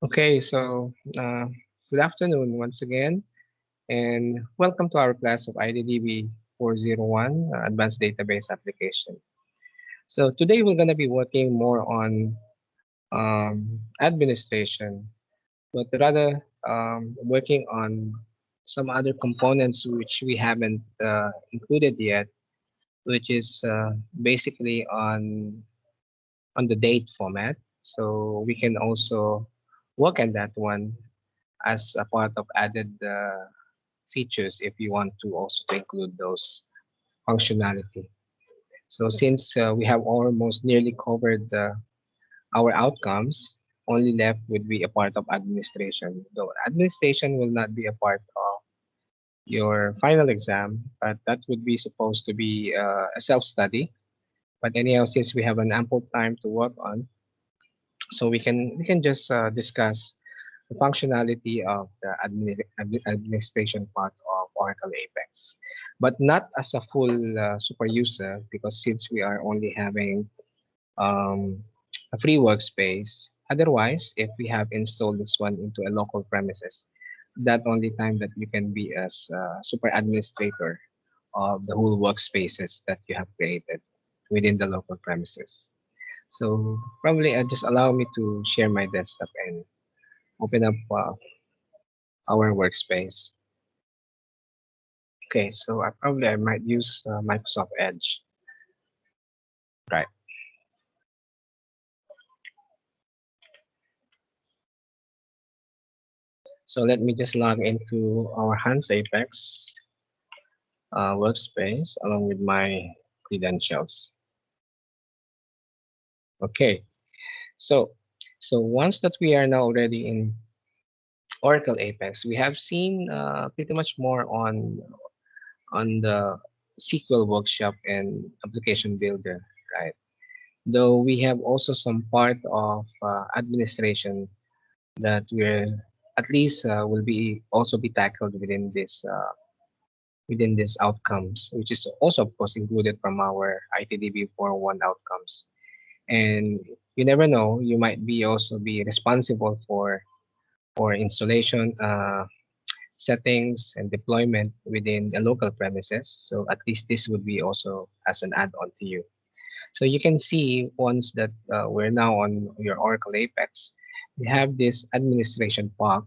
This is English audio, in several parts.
Okay, so good afternoon once again, and welcome to our class of IDDB 401 Advanced Database Application. So today we're going to be working more on administration, but rather working on some other components which we haven't included yet, which is basically on the date format. So we can also work on that one as a part of added features if you want to also include those functionality. So since we have almost nearly covered our outcomes, only left would be a part of administration. Though administration will not be a part of your final exam, but that would be supposed to be a self-study. But anyhow, since we have an ample time to work on, so we can just discuss the functionality of the administration part of Oracle Apex, but not as a full super user because since we are only having um, a free workspace. Otherwise, if we have installed this one into a local premises, that only time that you can be as super administrator of the whole workspaces that you have created within the local premises. So probably just allow me to share my desktop and open up our workspace. Okay, so I might use Microsoft Edge. Right. So let me just log into our Hans Apex workspace along with my credentials. Okay, so once that we are now already in Oracle Apex, we have seen pretty much more on the SQL workshop and application builder, right? Though we have also some part of administration that will at least will be also be tackled within these outcomes, which is also of course included from our ITDB 401 outcomes. And you never know, you might be also be responsible for installation settings and deployment within the local premises. So at least this would be also as an add-on to you. So you can see once that we're now on your Oracle Apex, you have this administration pack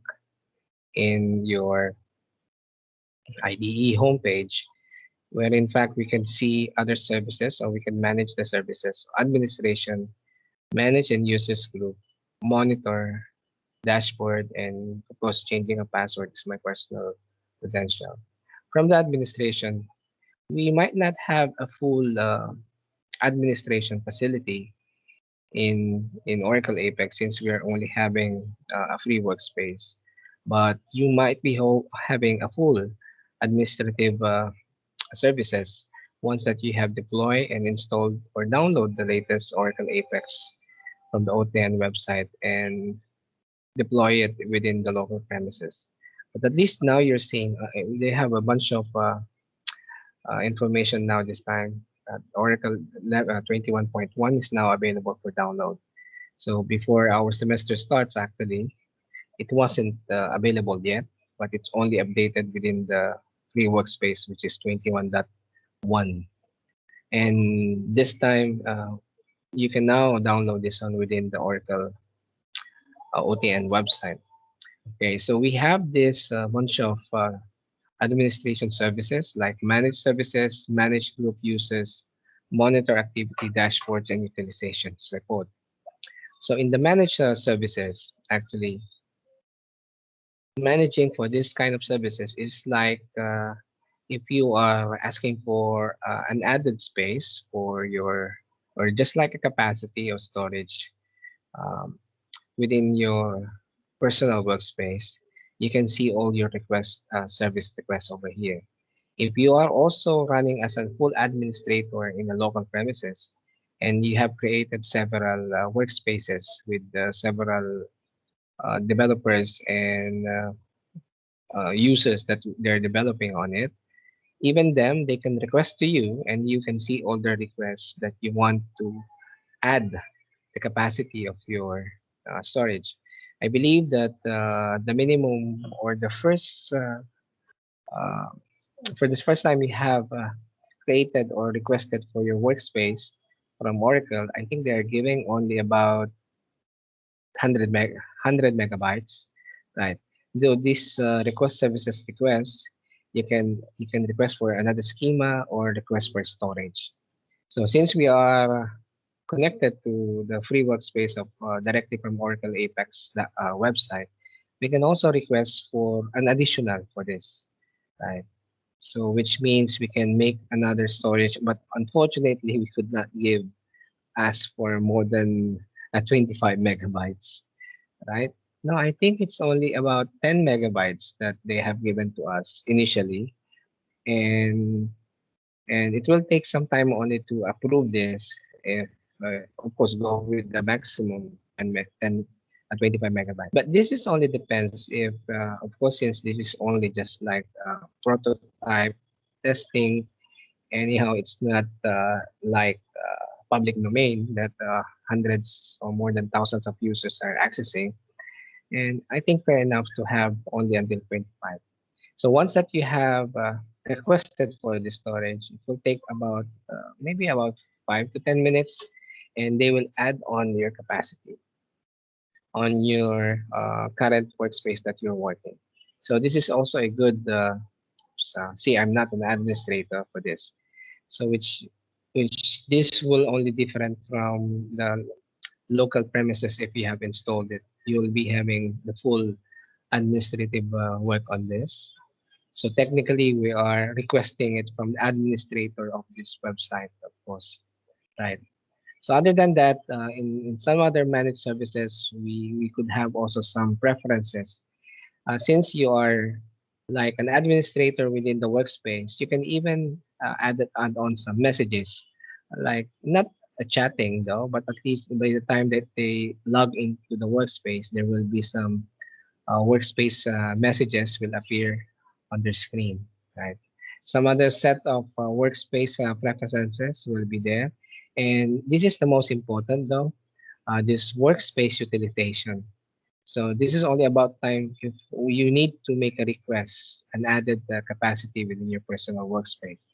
in your IDE homepage, where in fact we can see other services or we can manage the services, administration, manage and users group, monitor, dashboard, and of course changing a password is my personal credential. From the administration, we might not have a full administration facility in Oracle Apex since we are only having a free workspace. But you might be having a full administrative services once that you have deployed and installed or download the latest Oracle Apex from the OTN website and deploy it within the local premises. But at least now you're seeing they have a bunch of information now this time. Oracle 21.1 is now available for download. So before our semester starts, actually, it wasn't available yet, but it's only updated within the free workspace, which is 21.1. And this time, you can now download this one within the Oracle OTN website. Okay, so we have this bunch of administration services like manage services, manage group users, monitor activity dashboards, and utilizations report. So in the managed services, actually, managing for this kind of services is like if you are asking for an added space for your, or just like a capacity of storage um, within your personal workspace, you can see all your requests, service requests over here. If you are also running as a full administrator in a local premises and you have created several workspaces with several developers and users that they're developing on it, even them, they can request to you and you can see all the requests that you want to add the capacity of your storage. I believe that the minimum or the first uh, for this first time you have created or requested for your workspace from Oracle, I think they are giving only about 100 megabytes, right? Though this request services request, you can request for another schema or request for storage. So since we are connected to the free workspace of directly from Oracle Apex website, we can also request for an additional for this, right? So which means we can make another storage, but unfortunately we could not give ask for more than 25 megabytes, right? No, I think it's only about 10 megabytes that they have given to us initially, and it will take some time only to approve this if, of course, go with the maximum 10 25 megabytes. But this is only depends if, of course, since this is only just like prototype testing, anyhow, it's not like public domain that hundreds or more than thousands of users are accessing. And I think fair enough to have only until 25. So once that you have requested for the storage, it will take about maybe about 5 to 10 minutes, and they will add on your capacity on your current workspace that you're working. So this is also a good. See, I'm not an administrator for this, so which this will only different from the local premises if you have installed it. You will be having the full administrative work on this. So technically, we are requesting it from the administrator of this website, of course, right? So other than that, in some other managed services, we could have also some preferences. Since you are like an administrator within the workspace, you can even add on some messages, like not a chatting though, but at least by the time that they log into the workspace, there will be some workspace messages will appear on their screen, right? Some other set of workspace preferences will be there. And this is the most important though, this workspace utilization. So this is only about time if you need to make a request and added capacity within your personal workspace.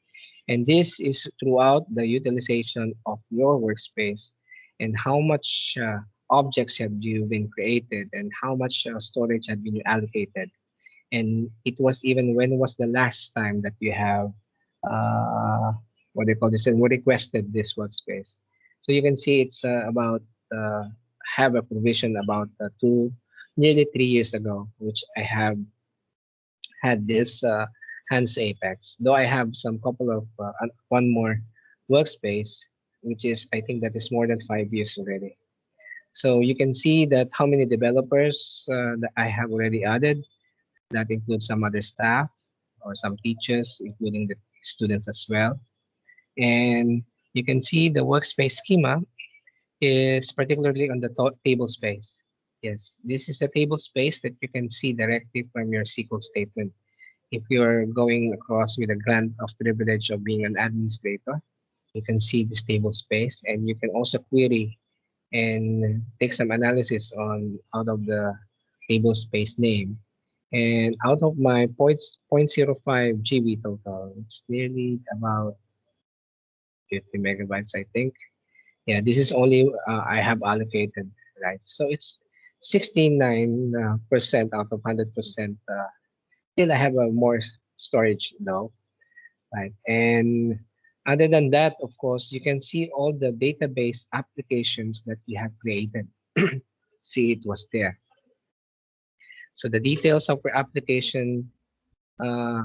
And this is throughout the utilization of your workspace and how much objects have you been created and how much storage had been allocated. And it was even when was the last time that you have uh, what they call this and requested this workspace. So you can see it's about have a provision about nearly 3 years ago, which I have had this Hans Apex. Though I have some couple of one more workspace, which is I think that is more than 5 years already. So you can see that how many developers that I have already added. That includes some other staff or some teachers, including the students as well. And you can see the workspace schema is particularly on the table space. Yes, this is the table space that you can see directly from your SQL statement. If you're going across with a grant of privilege of being an administrator, you can see this table space and you can also query and take some analysis on out of the table space name. And out of my point zero 0.05 GB total, it's nearly about 50 megabytes, I think. Yeah, this is only I have allocated, right? So it's 69% out of 100%. Still, I have more storage now, right? And other than that, of course, you can see all the database applications that you have created. See, it was there. So the details of your application uh,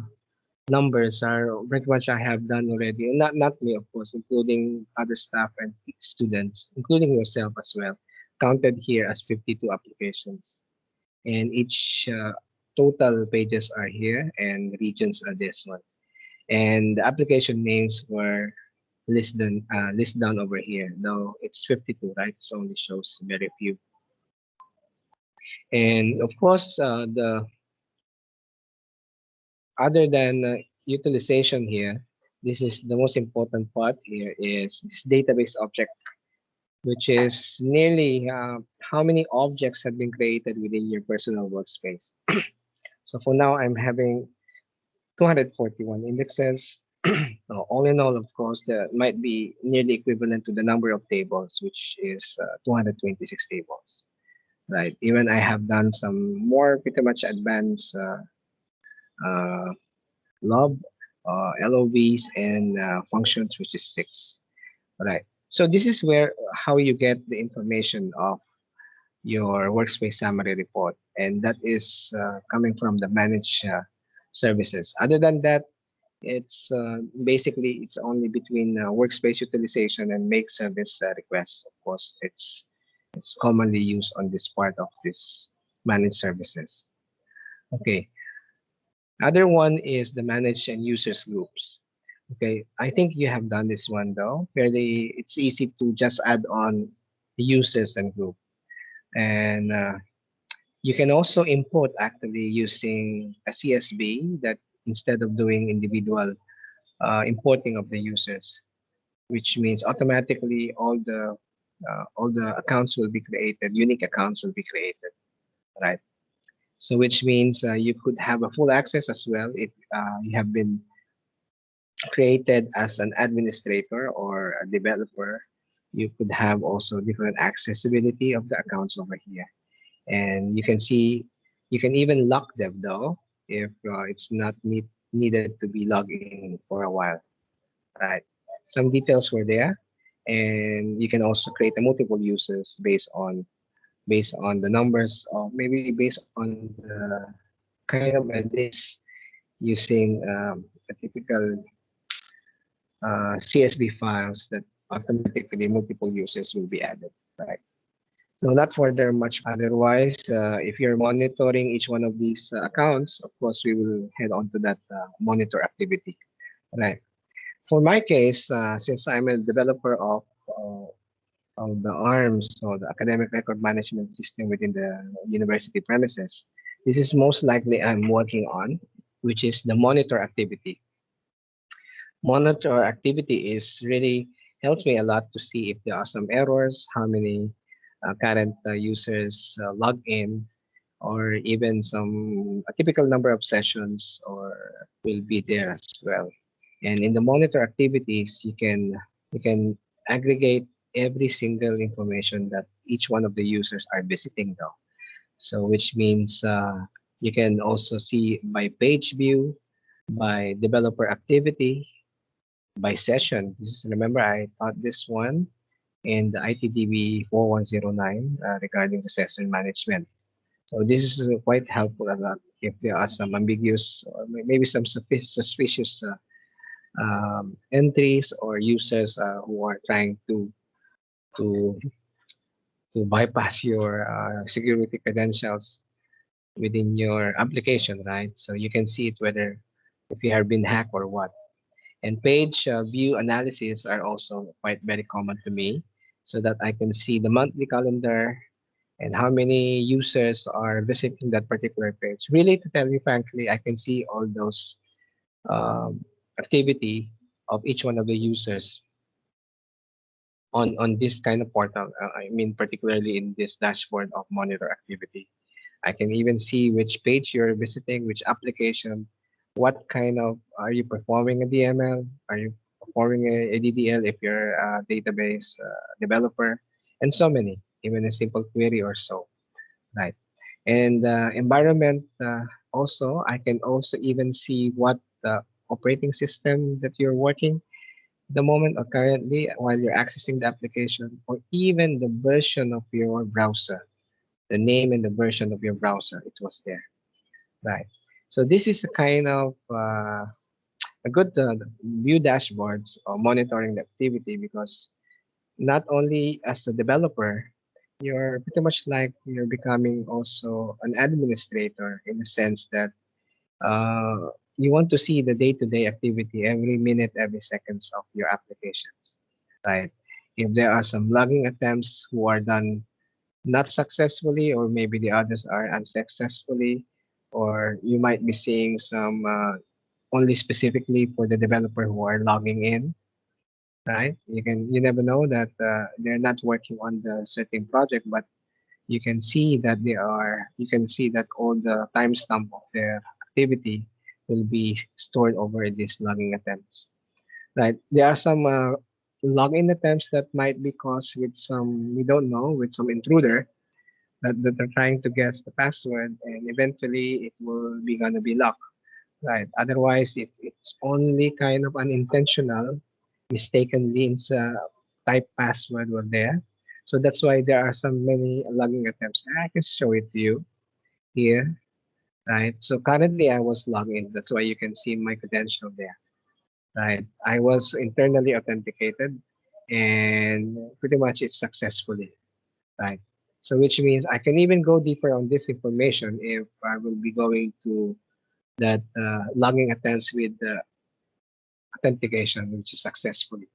numbers are pretty much I have done already. And not me, of course, including other staff and students, including yourself as well, counted here as 52 applications. And each total pages are here and regions are this one. And the application names were list down over here. Though it's 52, right? So only shows very few. And of course, the other than utilization here, this is the most important part here is this database object. which is nearly how many objects have been created within your personal workspace. So for now, I'm having 241 indexes. So all in all, of course, that might be nearly equivalent to the number of tables, which is 226 tables, right? Even I have done some more pretty much advanced uh, lob, LOVs, and functions, which is six, right? So this is where how you get the information of your workspace summary report, and that is coming from the managed services. Other than that, it's basically it's only between workspace utilization and make service requests. Of course, it's commonly used on this part of this managed services. Okay, other one is the managed and users groups. Okay, I think you have done this one though. Fairly, it's easy to just add on users and group, and you can also import actually using a CSV that instead of doing individual importing of the users, which means automatically all the accounts will be created, unique accounts will be created, right? So which means you could have a full access as well if you have been created as an administrator or a developer. You could have also different accessibility of the accounts over here, and you can see you can even lock them though if it's not needed to be logged in for a while, right? Some details were there, and you can also create a multiple users based on the numbers, or maybe based on the kind of a list using a typical CSV files that automatically multiple users will be added, right? So not further much otherwise. If you're monitoring each one of these accounts, of course, we will head on to that monitor activity, right? For my case, since I'm a developer of the ARMS or the Academic Record Management System within the university premises, this is most likely I'm working on, which is the monitor activity. Monitor activity is really helps me a lot to see if there are some errors, how many current users log in, or even some a typical number of sessions or will be there as well. And in the monitor activities, you can aggregate every single information that each one of the users are visiting though. So which means you can also see by page view, by developer activity, by session. This is, remember I taught this one in the ITDB 4109 regarding the session management. So this is quite helpful a lot if there are some ambiguous or maybe some suspicious entries or users who are trying to to bypass your security credentials within your application, right? So you can see it whether if you have been hacked or what. And page view analysis are also quite very common to me, so that I can see the monthly calendar and how many users are visiting that particular page. Really, to tell you frankly, I can see all those activity of each one of the users on this kind of portal. I mean, particularly in this dashboard of monitor activity. I can even see which page you're visiting, which application, what kind of are you performing a DML, are you performing a DDL if you're a database developer, and so many, even a simple query or so, right? And environment also, I can also even see what operating system that you're working the moment or currently while you're accessing the application, or even the version of your browser, the name and the version of your browser, it was there, right? So this is a kind of a good view dashboards or monitoring the activity, because not only as a developer, you're pretty much like you're becoming also an administrator in the sense that you want to see the day-to-day activity every minute, every seconds of your applications, right? If there are some logging attempts who are done not successfully, or maybe the others are unsuccessfully, or you might be seeing some only specifically for the developer who are logging in, right? You never know that they're not working on the certain project, but you can see that you can see that all the timestamp of their activity will be stored over these logging attempts, right? There are some login attempts that might be caused with some, we don't know, with some intruder that are trying to guess the password, and eventually it will be gonna be locked, right? Otherwise, if it's only kind of unintentional, mistakenly it's type password were there. So that's why there are so many logging attempts. I can show it to you here, right? So currently I was logged in. That's why you can see my credential there, right? I was internally authenticated, and pretty much it's successfully, right? So which means I can even go deeper on this information if I will be going to that logging attempts with authentication, which is successfully.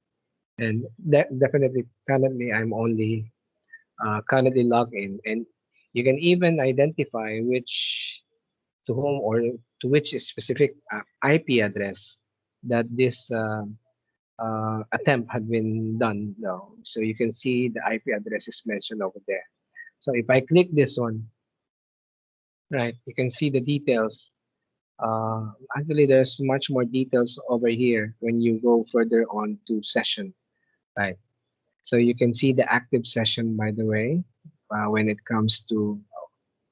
And definitely, currently, I'm only currently logged in, and you can even identify which to whom or to which specific IP address that this attempt had been done. Though, so you can see the IP address is mentioned over there. So if I click this one, right, you can see the details. Actually, there's much more details over here when you go further on to session, right? So you can see the active session, by the way, when it comes to,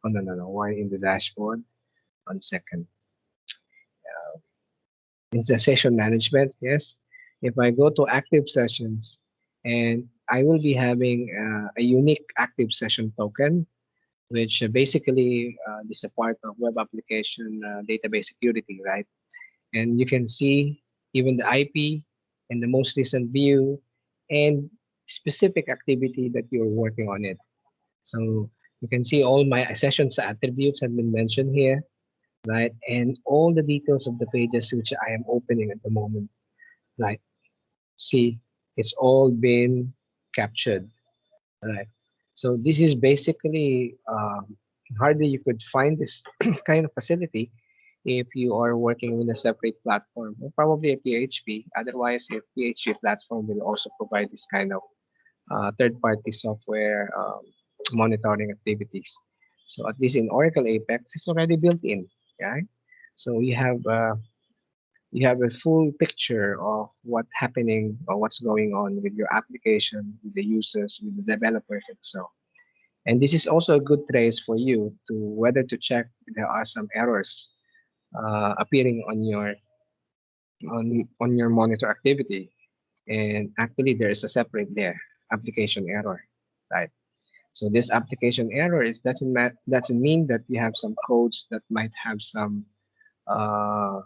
oh no, no, no, why in the dashboard? 1 second. It's the session management, yes. If I go to active sessions, and I will be having a unique active session token, which basically is a part of web application database security, right? And you can see even the IP and the most recent view and specific activity that you're working on it. So you can see all my sessions attributes have been mentioned here, right? And all the details of the pages which I am opening at the moment, right? See, it's all been captured, right? So this is basically hardly you could find this kind of facility if you are working with a separate platform, or probably a PHP. Otherwise, a PHP platform will also provide this kind of third-party software monitoring activities. So at least in Oracle Apex, it's already built in, right? So you have a full picture of what's happening or what's going on with your application, with the users, with the developers, and so. And this is also a good trace for you to whether to check if there are some errors appearing on your monitor activity. And actually, there is a separate there application error, right? So this application error is doesn't mean that you have some codes that might have some uh,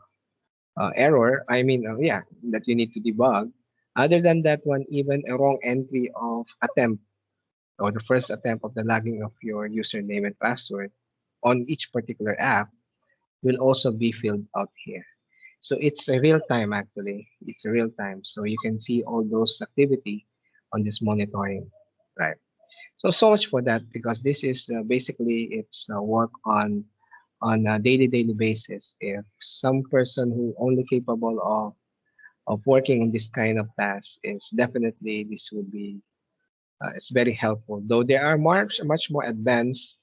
error. I mean, yeah, that you need to debug. Other than that one, even a wrong entry of attempt or the first attempt of the logging of your username and password on each particular app will also be filled out here. So it's a real time actually. It's a real time. So you can see all those activity on this monitoring, right? So much for that because this is basically it's work on a daily basis. If some person who only capable of working on this kind of task is definitely this would be it's very helpful. Though there are much more advanced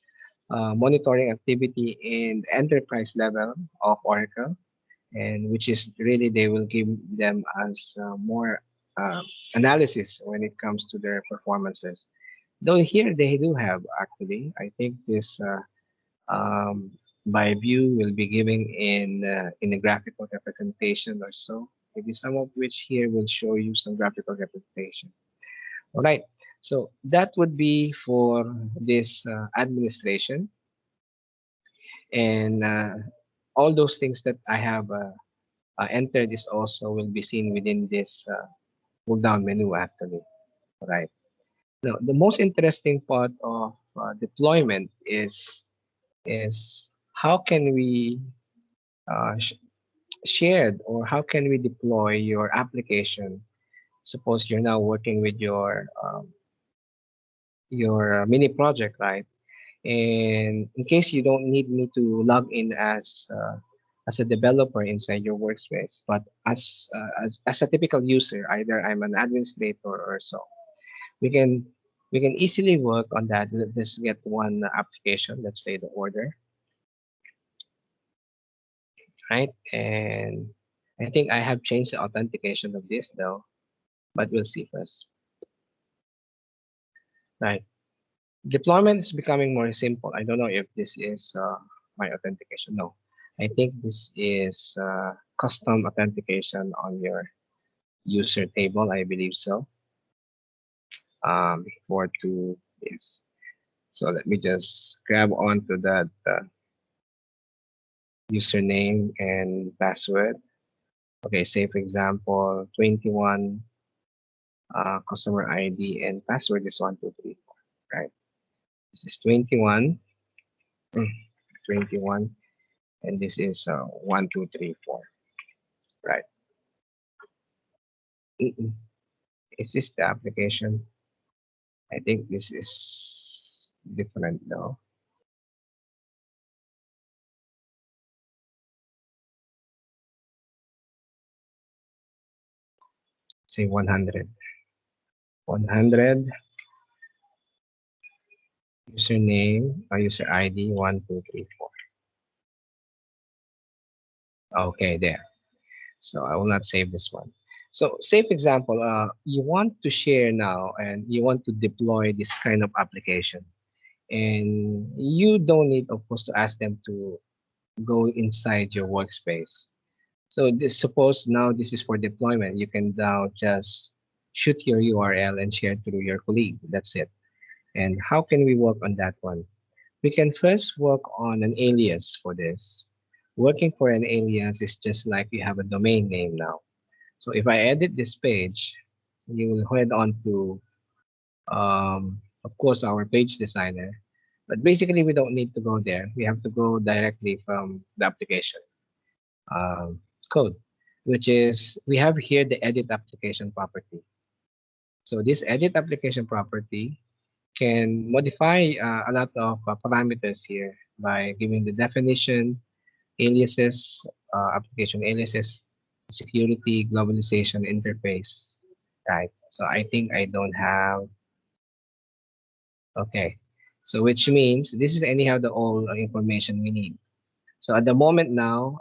monitoring activity in the enterprise level of Oracle, and which is really they will give them as more uh, analysis when it comes to their performances. Though here they do have actually, I think this by view will be giving in a graphical representation or so. Maybe some of which here will show you some graphical representation. All right. So that would be for this administration, and all those things that I have entered is also will be seen within this pull down menu actually. All right. Now the most interesting part of deployment is how can we shared or how can we deploy your application. Suppose you're now working with your mini project, right? And in case you don't need me to log in as as a developer inside your workspace, but as a typical user, either I'm an administrator or so, we can we can easily work on that. Let's get one application. Let's say the order, right? And I think I have changed the authentication of this though, but we'll see first, right? Deployment is becoming more simple. I don't know if this is my authentication. No, I think this is custom authentication on your user table. I believe so. For to this. So let me just grab onto that username and password. Okay, say for example 21 customer ID and password is 1234. Right. This is 21, 21, and this is 1234. Right. Mm-mm. Is this the application? I think this is different though. Say 100. 100 username or user ID 1234. Okay, there. So I will not save this one. So say for example, you want to share now and you want to deploy this kind of application, and you don't need, of course, to ask them to go inside your workspace. So this, suppose now this is for deployment, you can now just shoot your URL and share through your colleague. That's it. And how can we work on that one? We can first work on an alias for this. Working for an alias is just like you have a domain name now. So if I edit this page, you will head on to, of course, our page designer. But basically, we don't need to go there. We have to go directly from the application code, which is we have here the edit application property. So this edit application property can modify a lot of parameters here by giving the definition, aliases, application aliases, security, globalization, interface, right? So I think I don't have, okay. So which means this is anyhow the all information we need. So at the moment now,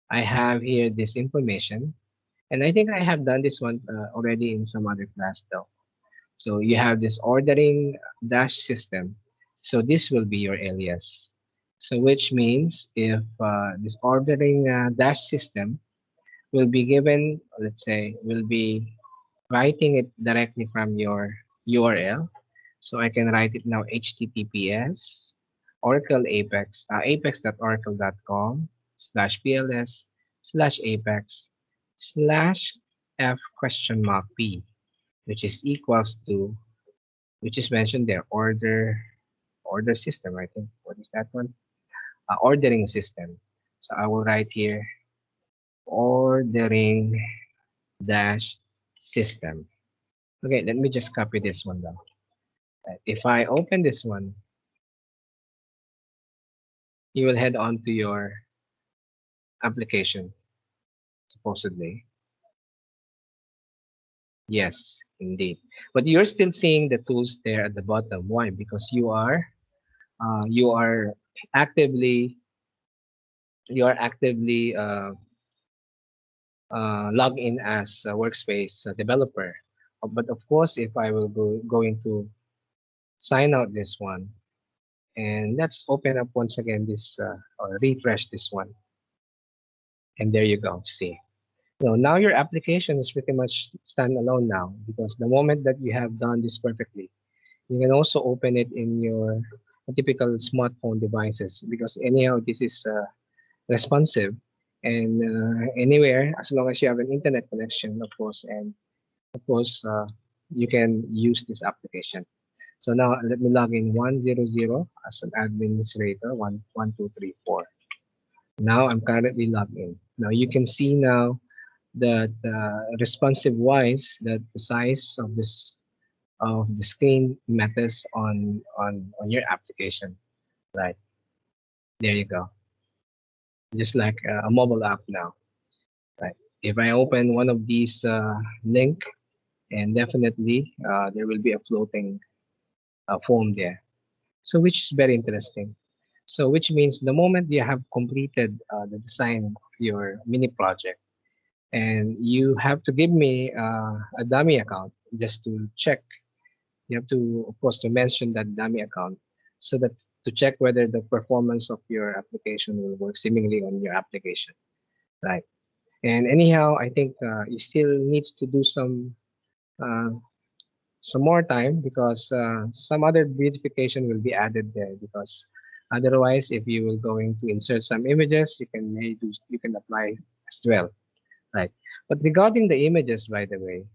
I have here this information, and I think I have done this one already in some other class though. So you have this ordering dash system. So this will be your alias. So which means if this ordering dash system will be given, let's say, will be writing it directly from your URL. So I can write it now HTTPS Oracle Apex, apex.oracle.com slash PLS slash Apex slash F question mark P, which is equals to, which is mentioned there, order system, I think. What is that one? Ordering system. So I will write here ordering dash system. Okay, let me just copy this one down. Right. If I open this one, you will head on to your application, supposedly. Yes, indeed. But you're still seeing the tools there at the bottom. Why? Because you are actively you are actively log in as a workspace developer. But of course, if I will going to sign out this one, and let's open up once again this or refresh this one, and there you go. See, so now your application is pretty much standalone now because the moment that you have done this perfectly, you can also open it in your typical smartphone devices because anyhow this is responsive and anywhere as long as you have an internet connection, of course, and of course, you can use this application. So now let me log in 100 as an administrator, 11234. Now I'm currently logged in. Now you can see now that responsive wise that the size of the screen matters on your application. Right, there you go. just like a mobile app now, right? If I open one of these link, and definitely there will be a floating form there. So which is very interesting. So which means the moment you have completed the design of your mini project, and you have to give me a dummy account just to check. You have to, of course, to mention that dummy account so that to check whether the performance of your application will work seemingly on your application, right? And anyhow, I think you still needs to do uh, some more time because some other beautification will be added there because otherwise, if you will going to insert some images, you can apply as well, right? But regarding the images, by the way,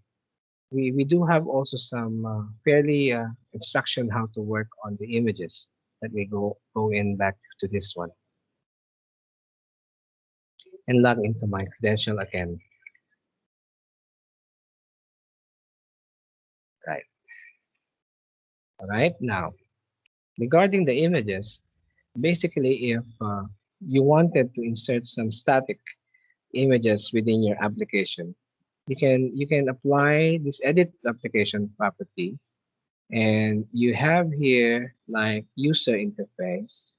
we do have also some fairly instruction how to work on the images. Let me go in back to this one and log into my credential again. Right. All right. Now, regarding the images, basically, if you wanted to insert some static images within your application, you can apply this edit application property, and you have here like user interface.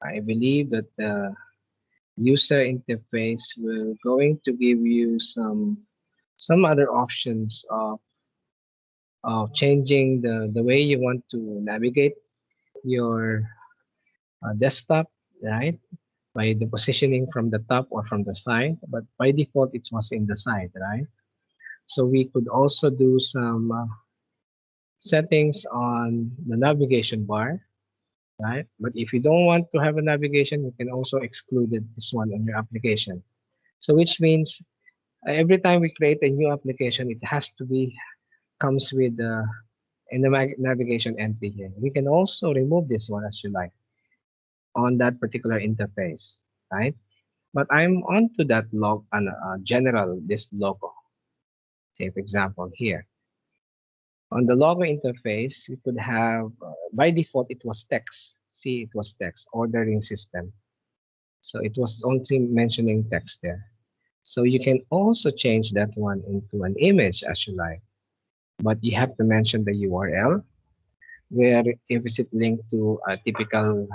I believe that the user interface will going to give you some other options of changing the way you want to navigate your desktop, right? By the positioning from the top or from the side, but by default it was in the side, right? So we could also do some settings on the navigation bar, right? But if you don't want to have a navigation, you can also exclude this one on your application. So which means every time we create a new application, it has to be comes with in the navigation entry here. We can also remove this one as you like on that particular interface, right? But I'm onto that log general this logo. Say for example here on the logo interface, we could have by default it was text. See, it was text ordering system. So it was only mentioning text there. So you can also change that one into an image as you like, but you have to mention the URL where if is it linked to a typical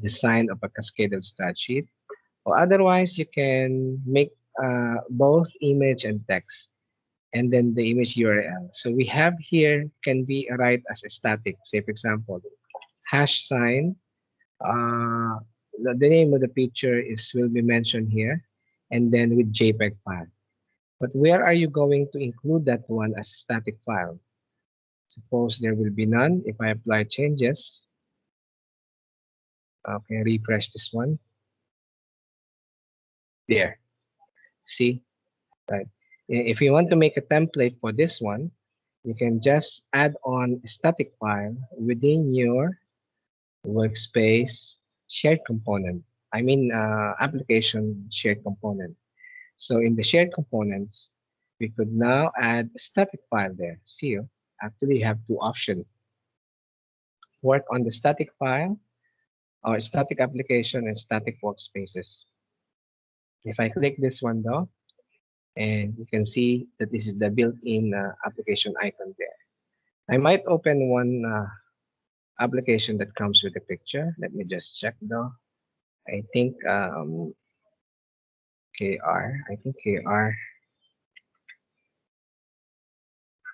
design of a cascaded spreadsheet, or otherwise you can make both image and text and then the image URL. So we have here can be write as a static. Say for example, hash sign. Uh, the name of the picture is will be mentioned here, and then with JPEG file. But where are you going to include that one as a static file? Suppose there will be none. If I apply changes, okay, refresh this one. There. See, right? If you want to make a template for this one, you can just add on a static file within your workspace shared component. I mean, application shared component. So in the shared components, we could now add a static file there. See, actually you have two options. Work on the static file or static application and static workspaces. If I click this one though, and you can see that this is the built-in application icon there. I might open one application that comes with a picture. Let me just check though. I think KR. I think KR.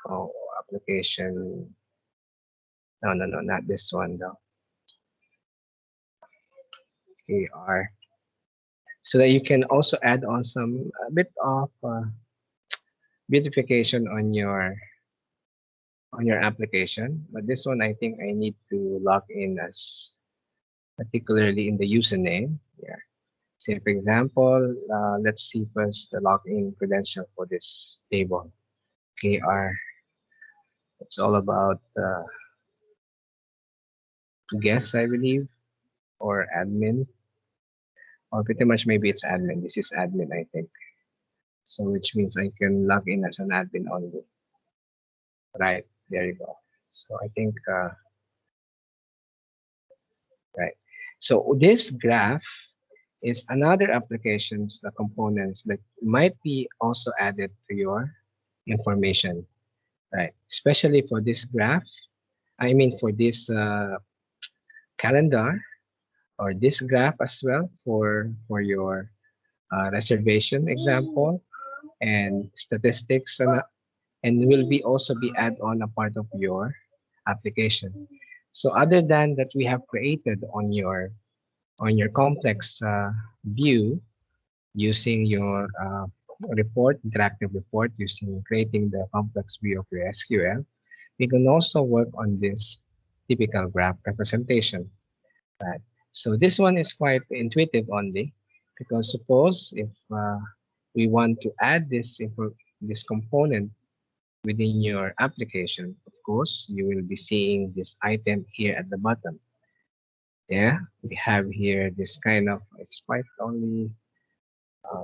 Oh, application. No, no, no, not this one though. KR. So that you can also add on some a bit of beautification on your application. But this one, I think I need to log in as particularly in the username. Yeah. Say for example, let's see first the login credential for this table. KR. It's all about guest, I believe, or admin, or pretty much maybe it's admin. This is admin, I think. So which means I can log in as an admin only. Right, there you go. So I think, right. So this graph, is another applications, the components that might be also added to your information, right? Especially for this graph, I mean for this calendar or this graph as well for your reservation example and statistics and will be also be add on a part of your application. So other than that we have created on your complex view using your report, interactive report using creating the complex view of your SQL, we can also work on this typical graph representation. Right. So this one is quite intuitive only because suppose if we want to add this component within your application, of course, you will be seeing this item here at the bottom. Yeah, we have here this kind of, it's quite only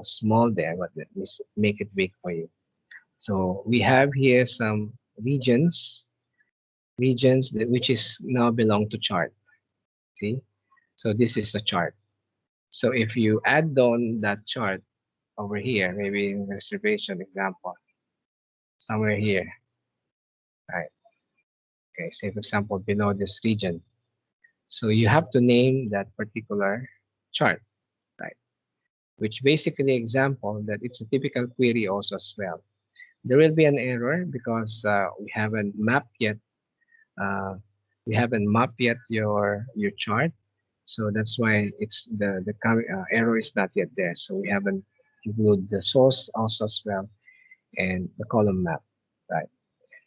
small there, but let me make it big for you. So we have here some regions that, which is now belong to chart. See, so this is a chart. So if you add on that chart over here, maybe in reservation example, somewhere here, right? Okay, say for example below this region. So you have to name that particular chart, right? Which basically example that it's a typical query also as well. There will be an error because we haven't mapped yet. Uh, we haven't mapped yet your chart, so that's why it's the error is not yet there. So we haven't include the source also as well and the column map, right?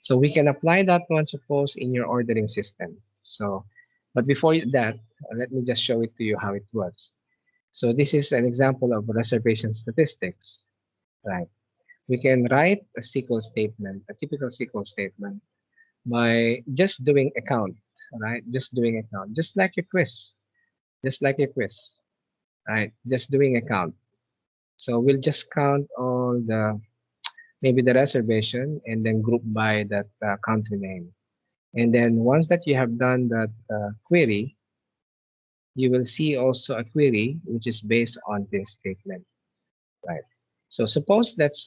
So we can apply that one, suppose, in your ordering system. So, but before that, let me just show it to you how it works. So this is an example of reservation statistics, right? We can write a SQL statement, a typical SQL statement, by just doing a count, right? Just doing a count, just like a quiz, just like a quiz, right? Just doing a count. So we'll just count all the maybe the reservation and then group by that country name. And then once that you have done that query, you will see also a query which is based on this statement, right? So suppose let's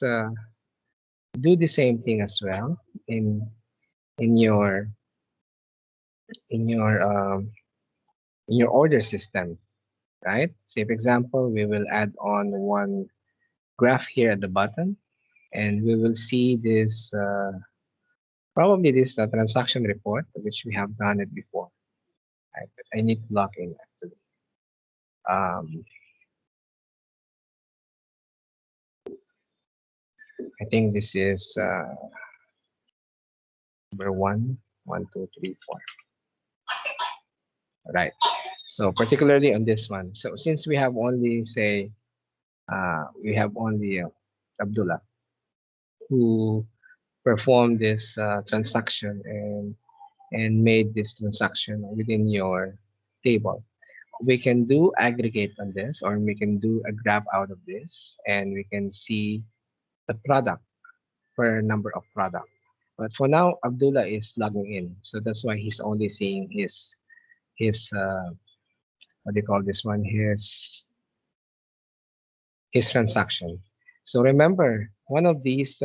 do the same thing as well in in your in your um, in your order system, right? Say for example, we will add on one graph here at the bottom, and we will see this probably this transaction report which we have done it before. Right? I need to log in actually. Um, I think this is number one, one, two, three, four. Right. So particularly on this one. So since we have only say we have only Abdullah who performed this transaction and made this transaction within your table. We can do aggregate on this, or we can do a graph out of this, and we can see the product per number of product. But for now, Abdullah is logging in, so that's why he's only seeing his what do you call this one? His transaction. So remember, one of these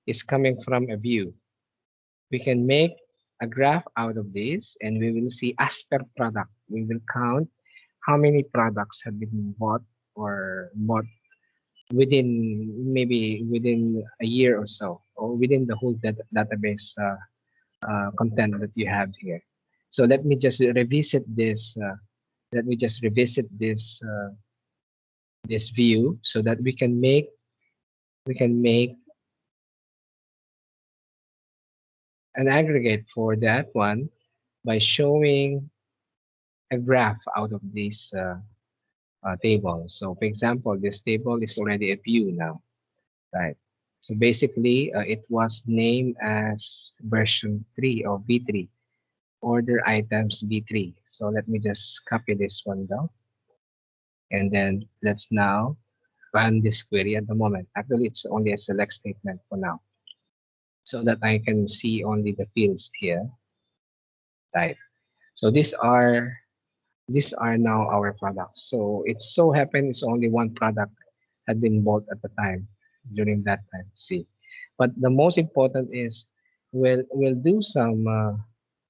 is coming from a view. We can make a graph out of this, and we will see as per product. We will count how many products have been bought or bought within maybe within a year or so, or within the whole database content that you have here. So let me just revisit this. Let me just revisit this view so that we can make an aggregate for that one by showing a graph out of this table. So for example, this table is already a view now, right? So basically, it was named as version 3 or V3, order items V3. So let me just copy this one down. And then let's now run this query at the moment. Actually, it's only a select statement for now so that I can see only the fields here, right? So these are these are now our products. So it so happened it's only one product had been bought at the time during that time. See, but the most important is we'll do some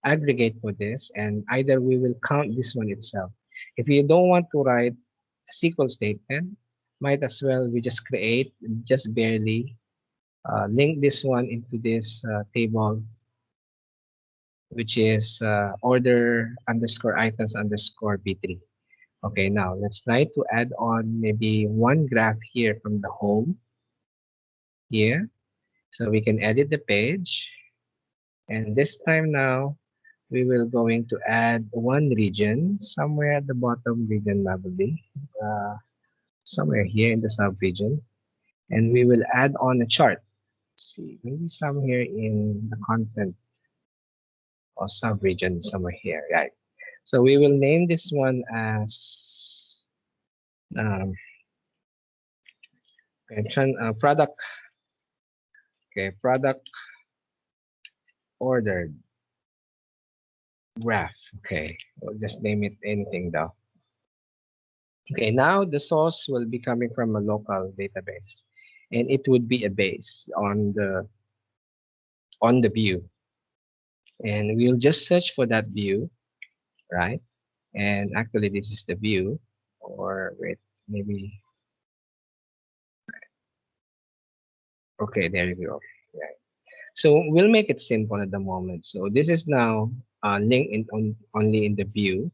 aggregate for this, and either we will count this one itself. If you don't want to write a SQL statement, might as well we just create just barely link this one into this table, which is order underscore items underscore b3. Okay, now let's try to add on maybe one graph here from the home here. So we can edit the page. And this time now, we will going to add one region somewhere at the bottom region probably, uh, somewhere here in the sub region. And we will add on a chart. Let's see, maybe somewhere in the content or sub region somewhere here, right? So we will name this one as um, product. Okay, product ordered graph. Okay, we'll just name it anything though. Okay, now the source will be coming from a local database, and it would be a base on the view, and we'll just search for that view, right? And actually, this is the view, or wait, maybe okay, there you go. Right. So we'll make it simple at the moment. So this is now linked only in the view,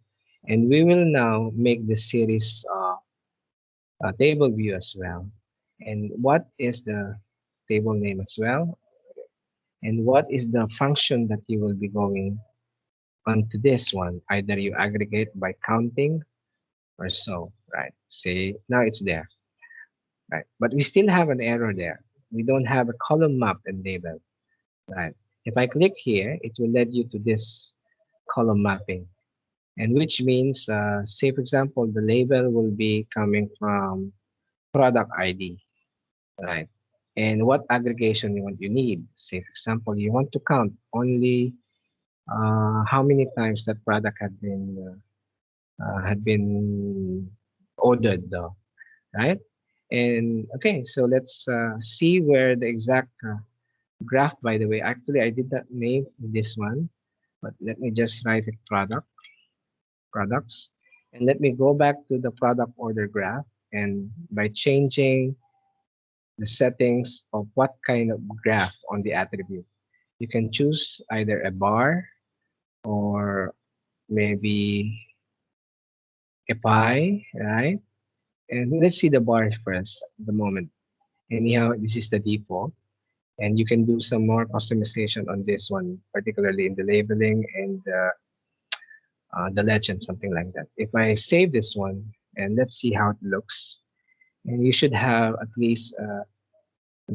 and we will now make the series table view as well. And what is the table name as well? And what is the function that you will be going onto this one? Either you aggregate by counting or so, right? See, now it's there, right? But we still have an error there. We don't have a column map and label, right? If I click here, it will lead you to this column mapping, and which means, say for example, the label will be coming from product ID, right? And what aggregation you need. Say for example, you want to count only how many times that product had been ordered though, right? And okay, so let's see where the exact graph. By the way, actually I did not name this one, but let me just write it products, and let me go back to the product order graph, and by changing the settings of what kind of graph on the attribute, you can choose either a bar or maybe a pie, right? And let's see the bar first at the moment. Anyhow, this is the default. And you can do some more customization on this one, particularly in the labeling and the legend, something like that. If I save this one, and let's see how it looks, and you should have at least a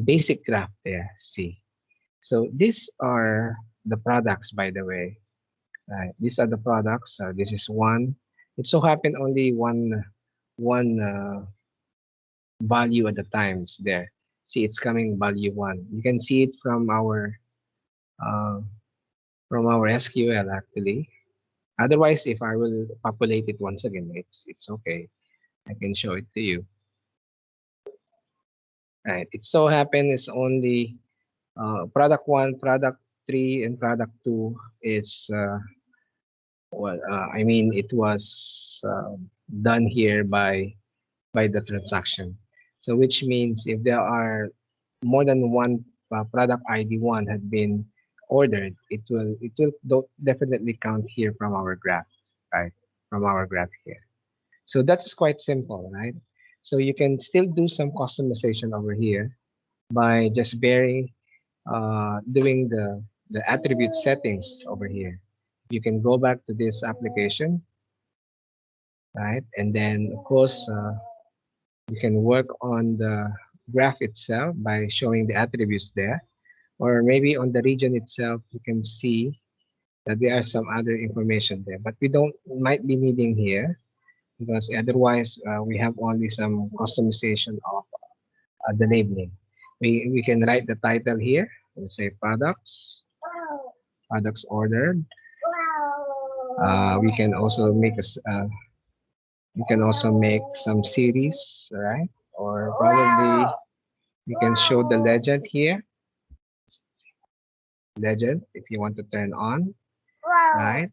basic graph there. See, so these are the products, by the way. Right? These are the products. This is one. It so happened only one value at the times there. See, it's coming value one. You can see it uh, from our SQL actually. Otherwise, if I will populate it once again, it's okay. I can show it to you. Right. It so happened it's only product one, product three, and product two is I mean it was done here by the transaction. So which means if there are more than one product ID one had been ordered, it will definitely count here from our graph, right? From our graph here. So that's quite simple, right? So you can still do some customization over here by just doing the attribute settings over here. You can go back to this application, right? And then of course you can work on the graph itself by showing the attributes there, or maybe on the region itself you can see that there are some other information there, but we don't might be needing here because otherwise we have only some customization of the labeling. We can write the title here. Let's say products ordered, We can also make we can also make some series, right? Or probably we can show the legend here, legend if you want to turn on, right?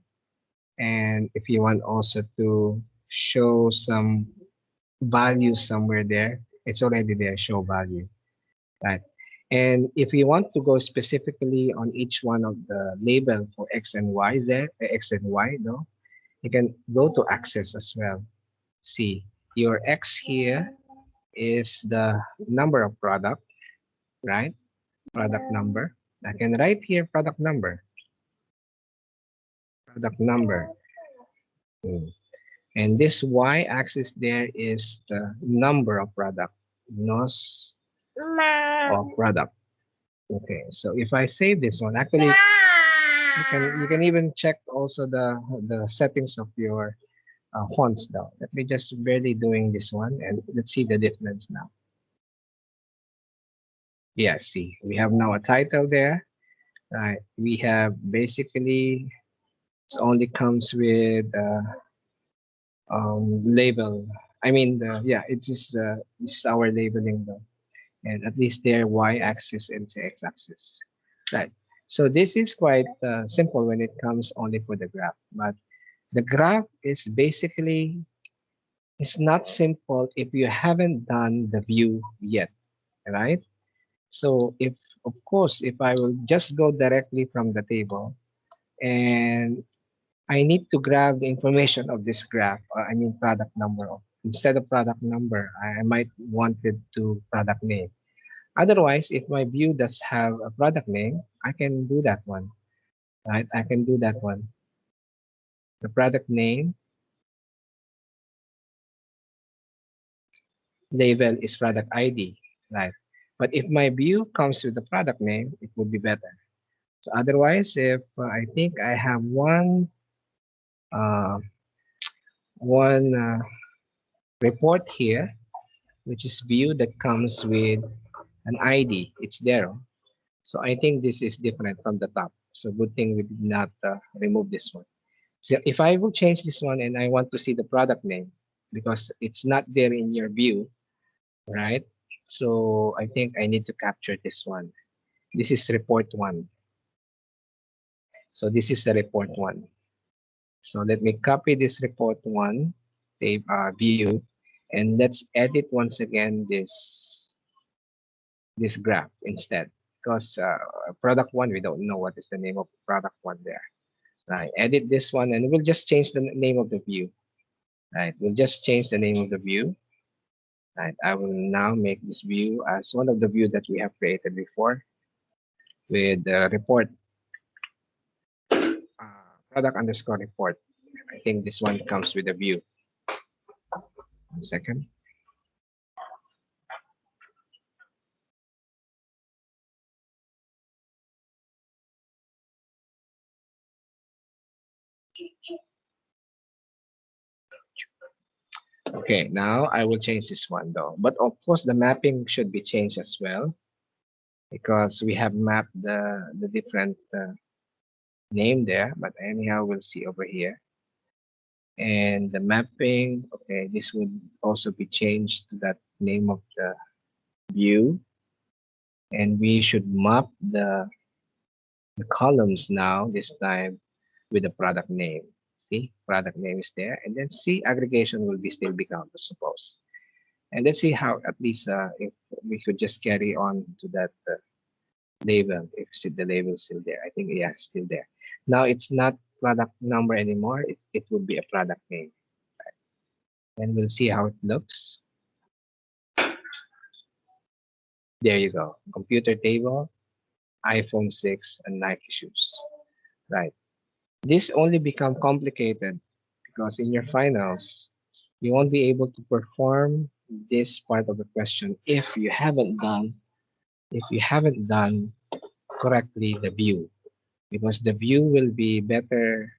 And if you want also to show some value somewhere there, it's already there, show value, right? And if you want to go specifically on each one of the label for X and Y, X and Y, no, you can go to access as well. See, your X here is the number of product, right? Product number. I can write here product number, product number. Hmm. And this y-axis there is the number of product, nos of product. Okay, so if I save this one, actually you can even check also the settings of your fonts now. Let me just barely doing this one and let's see the difference now. Yeah, see, we have now a title there. Right, we have basically it only comes with label. I mean, yeah, it is this is our labeling though, and at least their y-axis and x-axis, right? So this is quite simple when it comes only for the graph, but the graph is basically it's not simple if you haven't done the view yet, right? So if of course if I will just go directly from the table and I need to grab the information of this graph, I mean product number. Instead of product number, I might want it to product name. Otherwise, if my view does have a product name, I can do that one, right? I can do that one. The product name label is product ID, right? But if my view comes with the product name, it would be better. So otherwise, if I think I have uh, one report here, which is view that comes with an ID, it's there. So I think this is different from the top. So good thing we did not remove this one. So if I will change this one and I want to see the product name because it's not there in your view, right? So I think I need to capture this one. This is report one. So this is the report one. So let me copy this report one, save view, and let's edit once again this graph instead because product one we don't know what is the name of product one there. Right, edit this one and we'll just change the name of the view. Right, we'll just change the name of the view. Right, I will now make this view as one of the view that we have created before with the report product underscore report. I think this one comes with a view. 1 second. Okay, now I will change this one though. But of course, the mapping should be changed as well because we have mapped the different name there. But anyhow, we'll see over here. And the mapping, okay, this would also be changed to that name of the view. And we should map the columns now, this time with the product name. See, product name is there. And then see, aggregation will be still be counted, suppose. And let's see how at least if we could just carry on to that label, if the label is still there. I think yeah, it's still there. Now it's not product number anymore. It would be a product name. And we'll see how it looks. There you go. Computer table, iPhone 6, and Nike shoes. Right. This only become complicated because in your finals, you won't be able to perform this part of the question if you haven't done correctly the view, because the view will be better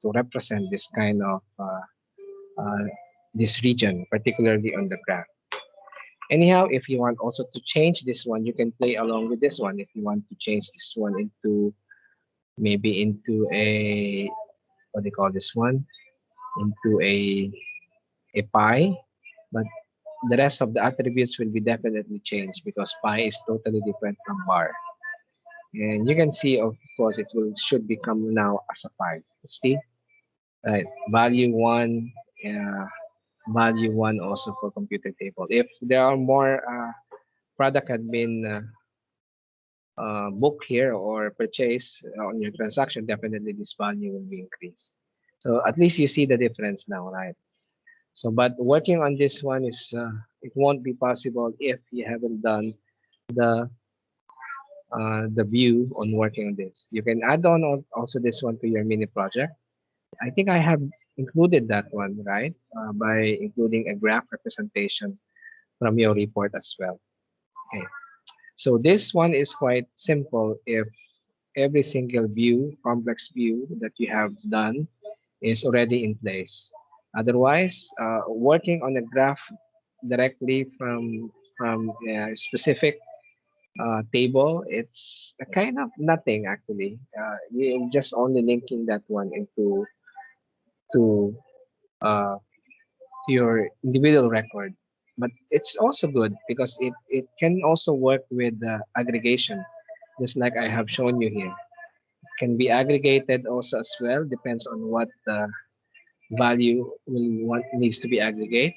to represent this kind of uh, this region, particularly on the graph. Anyhow, if you want also to change this one, you can play along with this one. If you want to change this one into maybe into a what do you call this one, into a pie, but the rest of the attributes will be definitely changed because pie is totally different from bar. And you can see, of course, it will should become now as a pie. See, right? Value one, uh, value one also for computer table. If there are more product had been booked here or purchased on your transaction, definitely this value will be increased. So at least you see the difference now, right? So, but working on this one is it won't be possible if you haven't done the the view on working on this. You can add on also this one to your mini project. I think I have included that one, right? By including a graph representation from your report as well. Okay. So this one is quite simple if every single view, complex view that you have done is already in place. Otherwise, working on a graph directly from a specific table, it's a kind of nothing actually. You're just only linking that one into to uh, to your individual record. But it's also good because it can also work with aggregation, just like I have shown you here. Can be aggregated also as well, depends on what the value will want needs to be aggregate.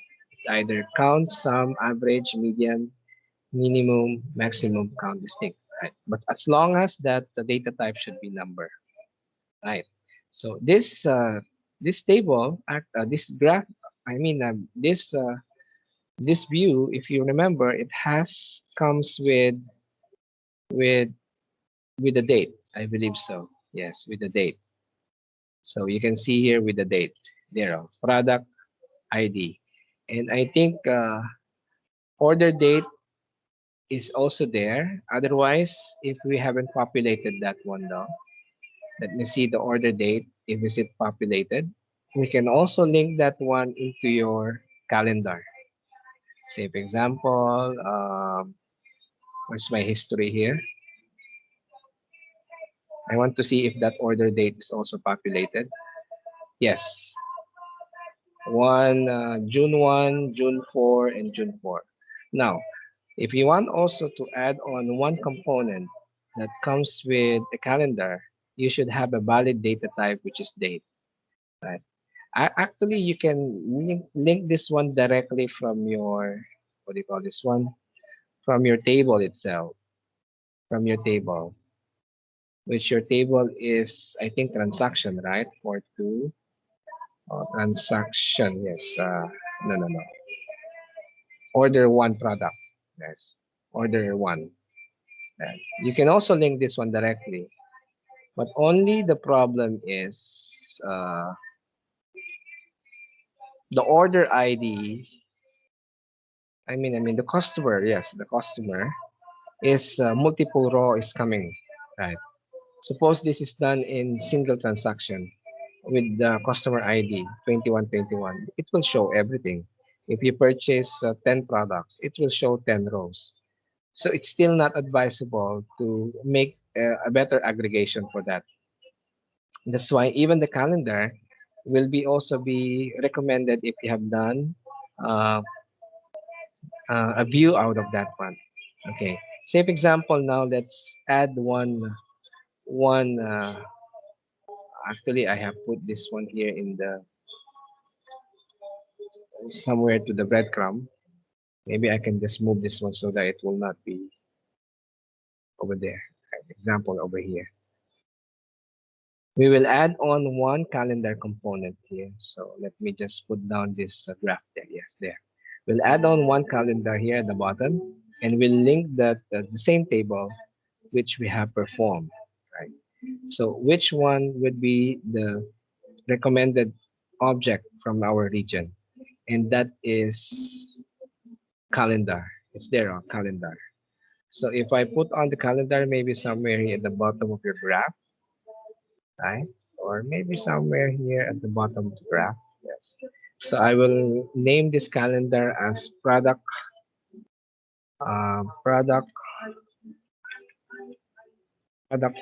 Either count, sum, average, median, minimum, maximum count distinct. Right? But as long as that the data type should be number, right? So this table, this graph, I mean this view, if you remember, it has comes with with the date. I believe so. Yes, with the date. So you can see here with the date. There, product ID, and I think order date is also there. Otherwise, if we haven't populated that one though, let me see the order date. If is it populated, we can also link that one into your calendar. Say, for example, where's my history here? I want to see if that order date is also populated. Yes, June 1, June 4, and June 4. Now, if you want also to add on one component that comes with a calendar, you should have a valid data type, which is date. Right? Actually, you can link this one directly from your, what do you call this one? From your table itself. From your table, which your table is, I think, transaction, right? For two transaction, yes. No, no, no. Order one product. Yes. Order one. Right. You can also link this one directly, but only the problem is the order ID. I mean the customer. Yes, the customer is multiple row is coming. Right. Suppose this is done in single transaction with the customer ID 2121. It will show everything. If you purchase 10 products, it will show 10 rows. So it's still not advisable to make a better aggregation for that. That's why even the calendar will be also be recommended if you have done uh, a view out of that one. Okay. Say for example now let's add one actually I have put this one here in the somewhere to the breadcrumb. Maybe I can just move this one so that it will not be over there. Right, example over here. We will add on one calendar component here. So let me just put down this graph there. Yes, there. We'll add on one calendar here at the bottom, and we'll link that the same table which we have performed. Right. So which one would be the recommended object from our region? And that is calendar. It's there on calendar. So if I put on the calendar, maybe somewhere here at the bottom of your graph, right? Or maybe somewhere here at the bottom of the graph. Yes. So I will name this calendar as product product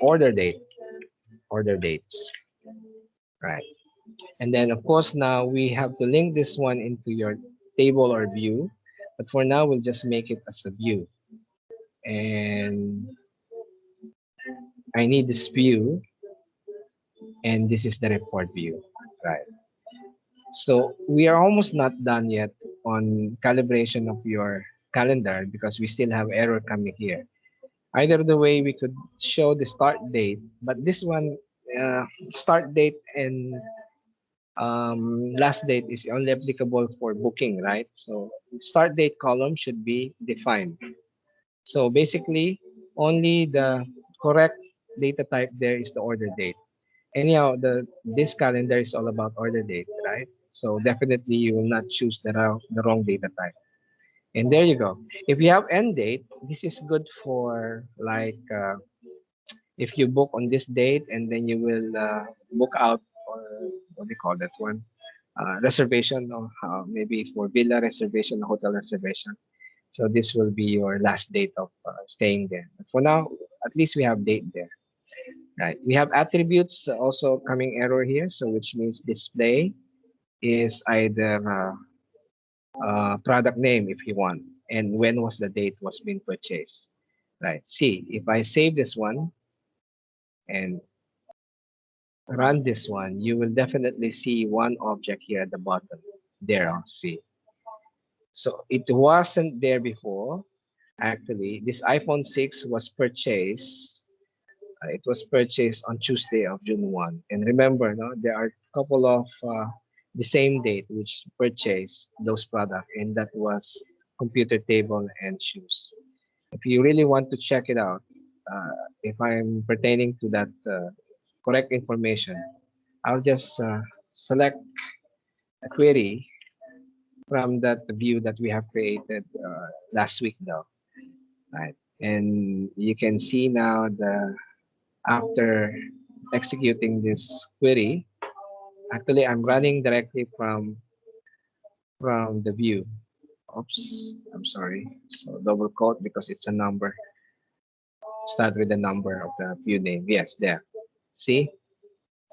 order date, order dates, right? And then of course now we have to link this one into your table or view. But for now, we'll just make it as a view. And I need this view, and this is the report view, right? So we are almost not done yet on calibration of your calendar because we still have error coming here. Either the way we could show the start date, but this one, start date and last date is only applicable for booking, right? So start date column should be defined. So basically, only the correct data type there is the order date. Anyhow, this calendar is all about order date, right? So definitely you will not choose the wrong data type. And there you go. If you have end date, this is good for like if you book on this date and then you will book out, or what do you call that one? Reservation, or maybe for villa reservation, hotel reservation. So this will be your last date of staying there. But for now, at least we have date there, right? We have attributes also coming error here, so which means display is either product name if you want, and when was the date was being purchased, right? See, if I save this one and run this one, you will definitely see one object here at the bottom. There, see. So it wasn't there before. Actually, this iPhone 6 was purchased. It was purchased on Tuesday of June 1. And remember, no, there are a couple of the same date which purchased those products, and that was computer table and shoes. If you really want to check it out, if I'm pertaining to that correct information, I'll just select a query from that view that we have created last week, though, right? And you can see now the after executing this query, actually I'm running directly from the view. Oops, I'm sorry. So double quote because it's a number. Start with the number of the view name. Yes, there. See?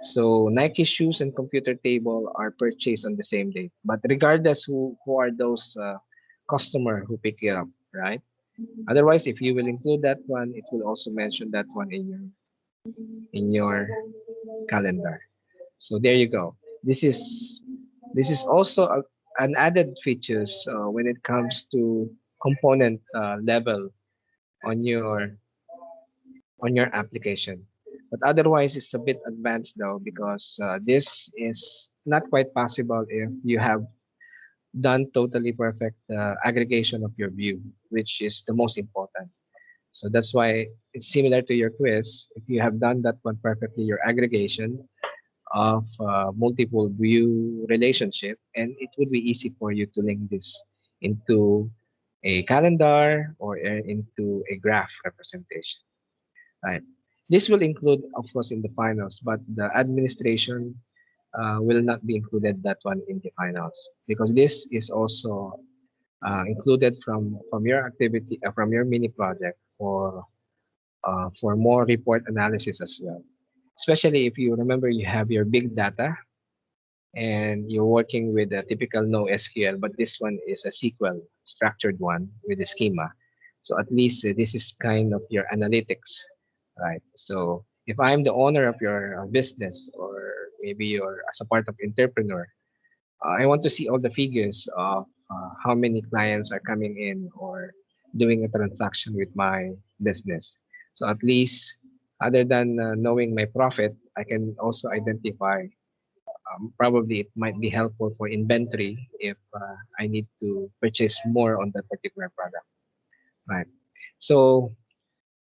So Nike shoes and computer table are purchased on the same day. But regardless who are those customer who pick it up, right? Otherwise, if you will include that one, it will also mention that one in your calendar. So there you go. This is also an added features when it comes to component level on your application. But otherwise, it's a bit advanced though because this is not quite possible if you have done totally perfect aggregation of your view, which is the most important. So that's why it's similar to your quiz. If you have done that one perfectly, your aggregation of multiple view relationship, and it would be easy for you to link this into a calendar or into a graph representation, right? This will include, of course, in the finals, but the administration will not be included that one in the finals because this is also included from your activity from your mini project for more report analysis as well. Especially if you remember you have your big data and you're working with a typical NoSQL, but this one is a SQL structured one with a schema. So at least this is kind of your analytics, right? So if I'm the owner of your business, or maybe you're as a part of entrepreneur, I want to see all the figures of how many clients are coming in or doing a transaction with my business. So at least, other than knowing my profit, I can also identify. Probably it might be helpful for inventory if I need to purchase more on that particular product, right? So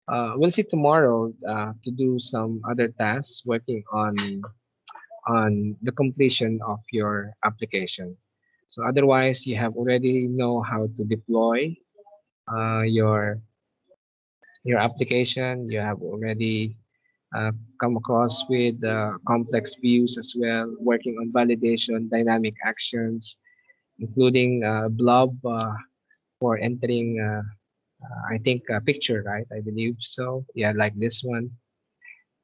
we'll see tomorrow to do some other tasks working on the completion of your application. So otherwise, you have already know how to deploy uh, your your application. You have already come across with complex views as well, working on validation, dynamic actions, including blob for entering, I think, a picture, right? I believe so. Yeah, like this one.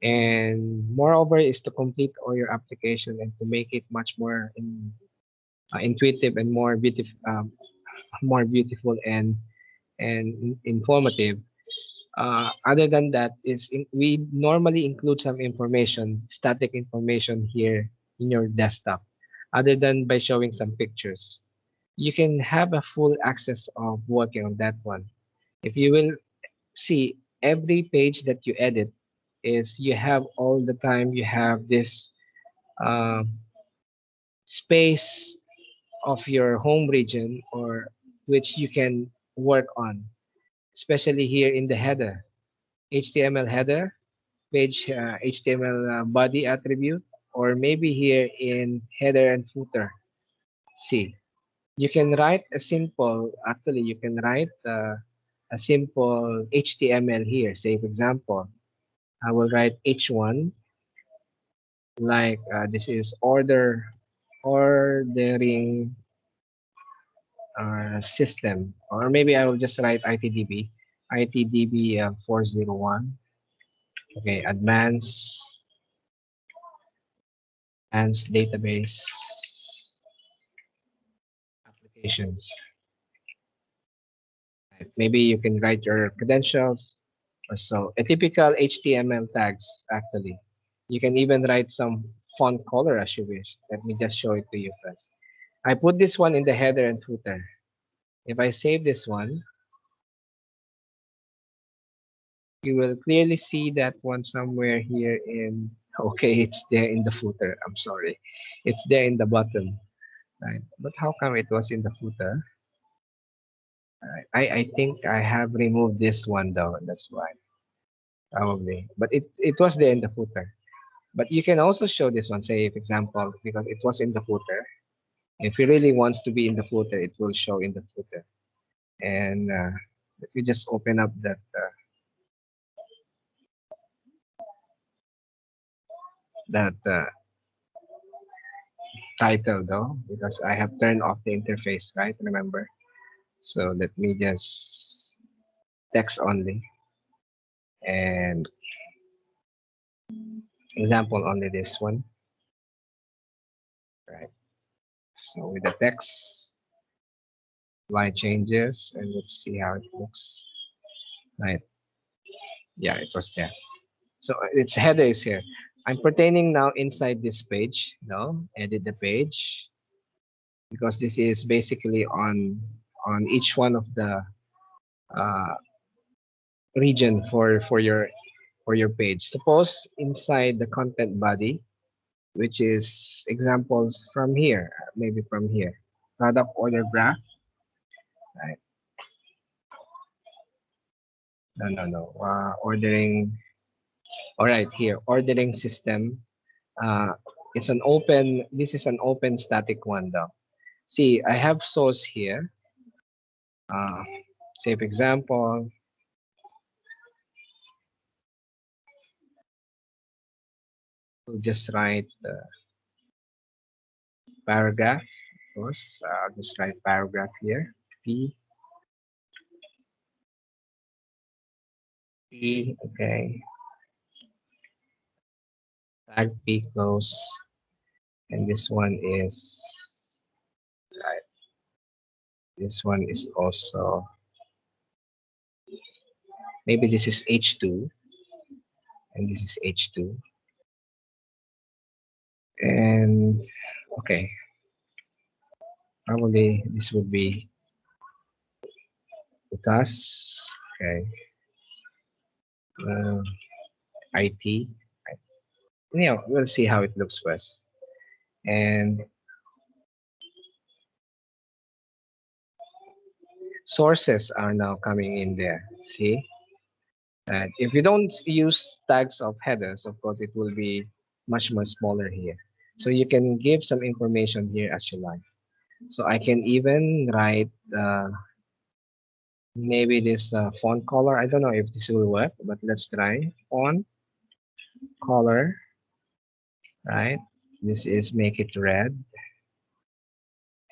And moreover is to complete all your application and to make it much more intuitive and more beautiful and informative. Other than that, we normally include some information, static information here in your desktop, other than by showing some pictures. You can have a full access of working on that one. If you will see every page that you edit, is you have all the time you have this um, space of your home region or which you can work on, especially here in the header, HTML header, page HTML body attribute, or maybe here in header and footer. See, you can write a simple, actually, you can write a simple HTML here. Say, for example, I will write H1 like this is ordering system, or maybe I will just write ITDB 401. Okay, advanced database applications. Right. Maybe you can write your credentials or so. A typical HTML tags actually. You can even write some font color as you wish. Let me just show it to you first. I put this one in the header and footer. If I save this one, you will clearly see that one somewhere here in, okay, it's there in the footer. I'm sorry. It's there in the bottom. Right. But how come it was in the footer? Right. I think I have removed this one though. That's why. Probably. But it was there in the footer. But you can also show this one, say, for example, because it was in the footer. If it really wants to be in the footer, it will show in the footer. And if you just open up that title though, because I have turned off the interface, right? Remember? So let me just text only and example only this one, right? So with the text, line changes, and let's see how it looks. Right? Yeah, it was there. So its header is here. I'm pertaining now inside this page. No, edit the page because this is basically on each one of the uh, region for your page. Suppose inside the content body, which is examples from here, maybe from here, product order graph. Right? No, no, no. Ordering. All right, here ordering system. Uh, it's an open. This is an open static one though. See, I have source here. Uh, say for example, we'll just write the paragraph. Of course, I'll just write paragraph here. P P. Okay. Tag P close, and this one is right. This one is also maybe this is H2 and this is H2 and okay. Probably this would be UTAS. Okay. Uh, IT. We'll see how it looks first. And sources are now coming in there. See? And if you don't use tags of headers, of course, it will be much, much smaller here. So you can give some information here as you like. So I can even write maybe this font color. I don't know if this will work, but let's try. Font color, right? This is make it red.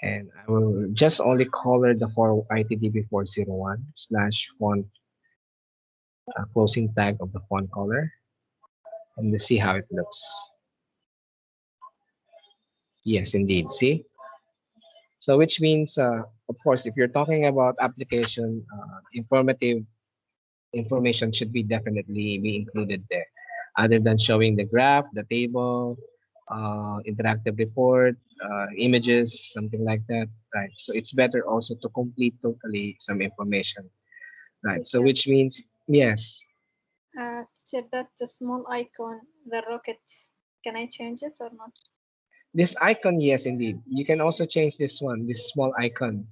And I will just only color the for ITDB401 slash font closing tag of the font color. and let's see how it looks. Yes, indeed. See? So which means, of course, if you're talking about application, informative information should be definitely be included there. Other than showing the graph, the table, interactive report, images, something like that, right? So it's better also to complete totally some information, right? So Teacher, which means, yes, teacher, that the small icon, the rocket, can I change it or not? this icon, yes, indeed. You can also change this one, this small icon.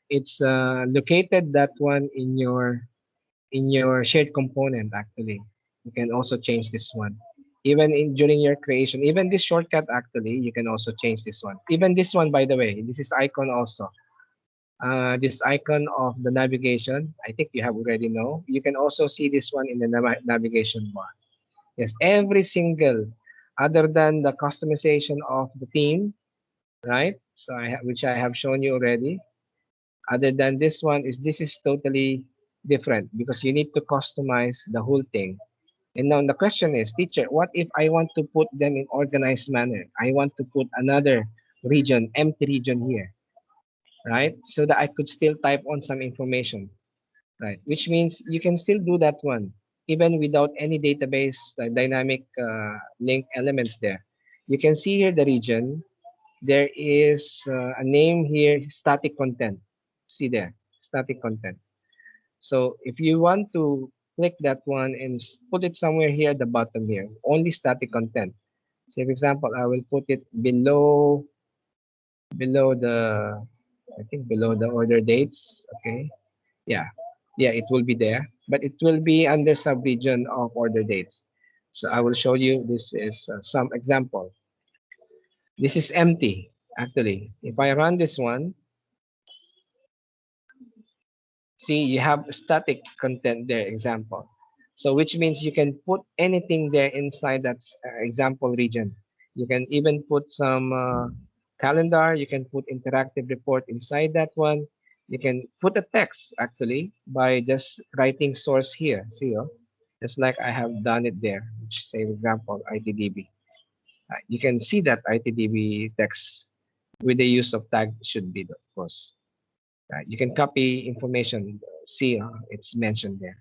It's located that one in your shared component actually. You can also change this one. Even in during your creation, even this shortcut actually, you can also change this one. Even this one, by the way, this is icon also. This icon of the navigation, I think you have already know. You can also see this one in the navigation bar. Yes, every single, other than the customization of the theme, right? So which I have shown you already. Other than this one is this is totally different because you need to customize the whole thing. And now the question is, teacher, what if I want to put them in organized manner? I want to put another region, empty region here, right? So that I could still type on some information, right? Which means you can still do that one, even without any database dynamic link elements there. You can see here the region. There is a name here, static content. See there, static content. So if you want to click that one and put it somewhere here at the bottom here, only static content. Say for example, I will put it below the I think below the order dates. Okay. Yeah. Yeah, it will be there, but it will be under sub-region of order dates. So I will show you this is some example. This is empty actually. If I run this one, see, you have static content there, example. So which means you can put anything there inside that example region. You can even put some calendar. You can put interactive report inside that one. You can put a text actually by just writing source here. See, oh, just like I have done it there. Which say, for example, ITDB. You can see that ITDB text with the use of tag should be, of course. You can copy information. See, it's mentioned there.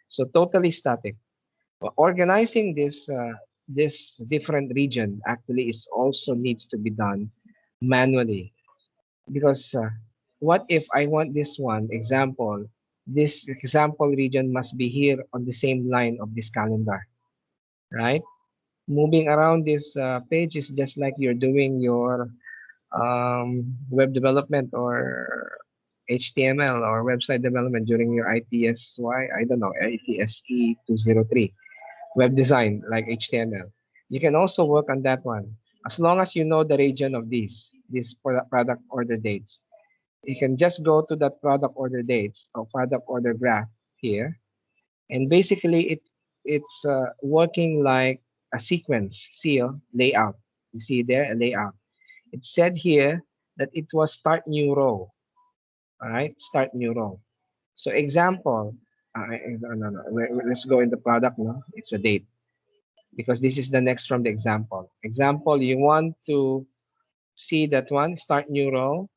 So totally static. Organizing this different region actually is also needs to be done manually because what if I want this one example? This example region must be here on the same line of this calendar, right? Moving around this page is just like you're doing your web development or HTML or website development during your ITSY, I don't know, ITSE 203, web design like HTML. You can also work on that one. As long as you know the region of these product order dates, you can just go to that product order dates or product order graph here. And basically it's working like a sequence, see, layout. You see there, a layout. It said here that it was start new row. All right, start new row. So example, no, no, no. Let's go in the product. No, it's a date because this is the next from the example. Example, you want to see that one start new row.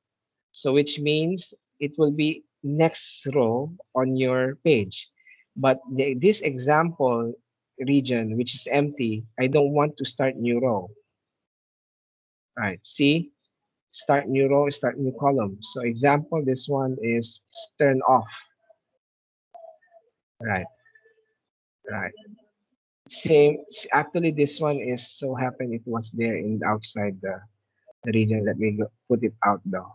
So which means it will be next row on your page. But this example region, which is empty, I don't want to start new row. Right? See, start new row, start new column. So example, this one is turn off. Right, right. Same. Actually, this one is so happen it was there in outside the region. Let me put it out though.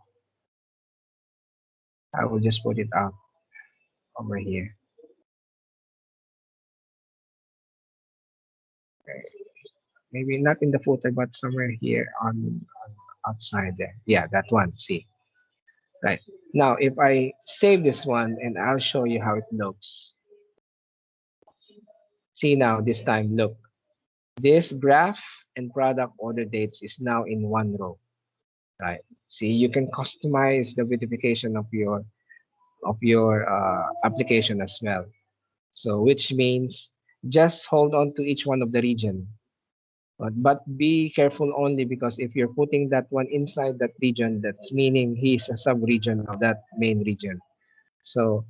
I will just put it out over here. Okay. Maybe not in the footer, but somewhere here on outside there. Yeah, that one. See, right. Now, if I save this one and I'll show you how it looks. See now, this time, look. This graph and product order dates is now in one row, right? See, you can customize the beautification of your application as well. So, which means just hold on to each one of the region. But be careful only because if you're putting that one inside that region, that's meaning he's a sub-region of that main region. So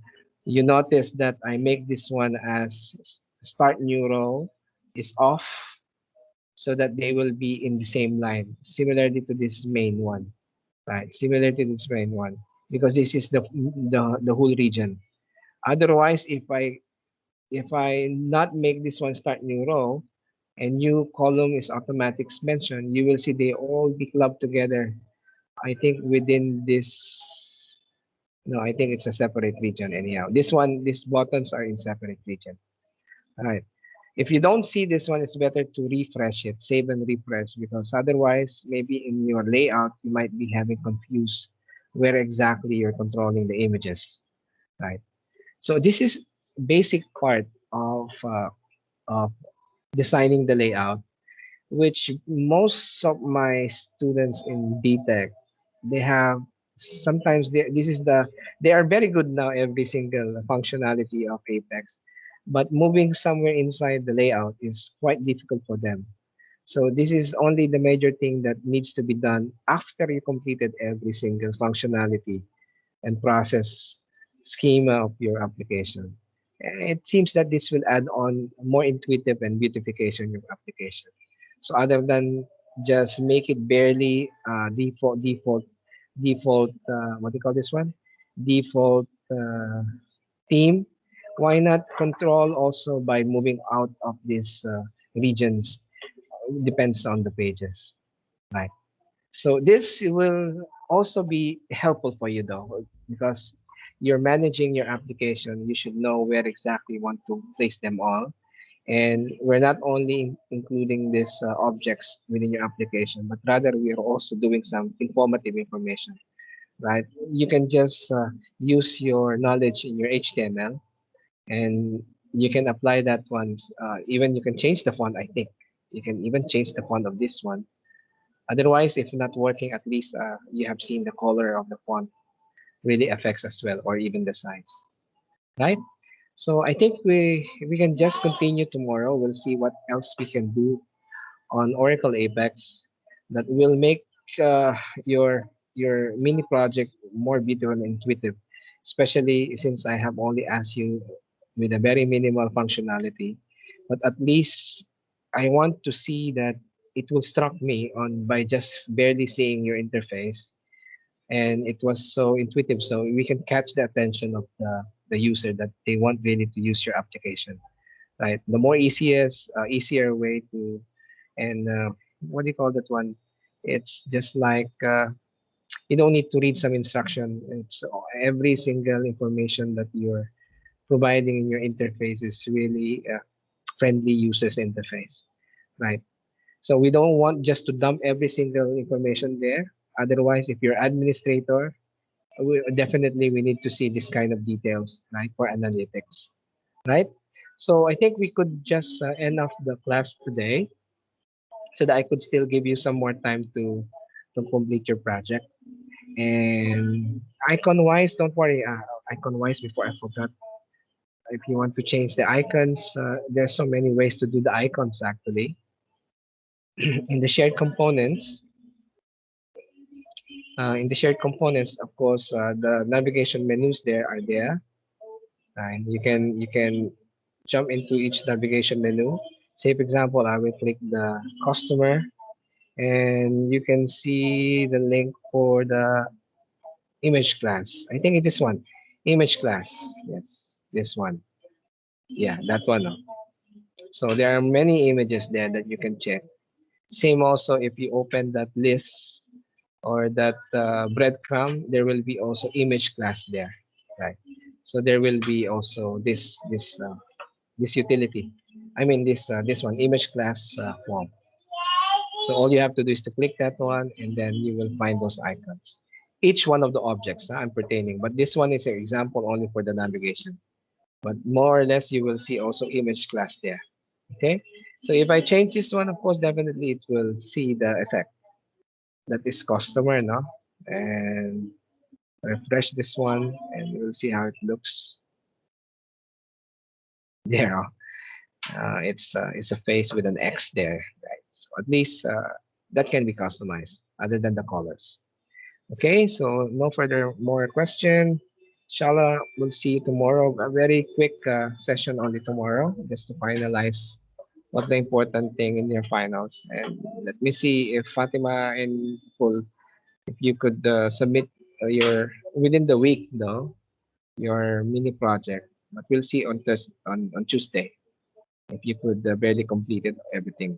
you notice that I make this one as start new row is off so that they will be in the same line, similarly to this main one, right? Similar to this main one, because this is the whole region. Otherwise, if I not make this one start new row and new column is automatic mentioned, you will see they all be clubbed together. I think within this, no, I think it's a separate region anyhow. This one, these buttons are in separate region. All right. If you don't see this one, it's better to refresh it, save and refresh, because otherwise, maybe in your layout, you might be having confused where exactly you're controlling the images, right? So this is basic part of designing the layout, which most of my students in BTech, they have sometimes this is they are very good now every single functionality of Apex, but moving somewhere inside the layout is quite difficult for them. So this is only the major thing that needs to be done after you completed every single functionality and process schema of your application. It seems that this will add on more intuitive and beautification of your application. So other than just make it barely default what do you call this one? Default theme. Why not control also by moving out of these regions? Depends on the pages, right? So this will also be helpful for you though, because you're managing your application. You should know where exactly you want to place them all. And we're not only including these objects within your application, but rather we are also doing some informative information, right? You can just use your knowledge in your HTML and you can apply that one. Even you can change the font, I think. You can even change the font of this one. Otherwise, if not working, at least you have seen the color of the font really affects as well, or even the size, right? So I think we can just continue tomorrow. We'll see what else we can do on Oracle Apex that will make uh, your mini project more beautiful and intuitive. Especially since I have only asked you with a very minimal functionality, but at least I want to see that it will struck me on by just barely seeing your interface, and it was so intuitive, so we can catch the attention of the user that they want really to use your application, right? The more easier way to, and what do you call that one? It's just like you don't need to read some instruction. It's every single information that you're providing in your interface is really friendly users interface, right? So we don't want just to dump every single information there. Otherwise, if you're administrator, definitely we need to see this kind of details, right, for analytics, right? So I think we could just end off the class today so that I could still give you some more time to complete your project. And icon wise, don't worry. Icon wise, before I forgot, if you want to change the icons, there's so many ways to do the icons actually. In the shared components, of course, the navigation menus there are there, and you can jump into each navigation menu. Say, for example, I will click the customer, and you can see the link for the image class. I think it is one image class. Yes, this one. Yeah, that one. Oh. So there are many images there that you can check. Same also if you open that list or that breadcrumb, there will be also image class there, right? So there will be also this utility. I mean this one image class form. So all you have to do is to click that one, and then you will find those icons. Each one of the objects I'm pertaining, but this one is an example only for the navigation. But more or less, you will see also image class there. Okay. So if I change this one, of course, definitely it will see the effect. That is customer, no? And refresh this one, and you will see how it looks. There, oh. It's a face with an X there, right? So at least that can be customized other than the colors. Okay, so no further more question. Inshallah, we'll see you tomorrow. A very quick session only tomorrow, just to finalize what's the important thing in your finals. And let me see if Fatima and Full, if you could submit your within the week, though, your mini project. But we'll see on on Tuesday if you could barely completed everything.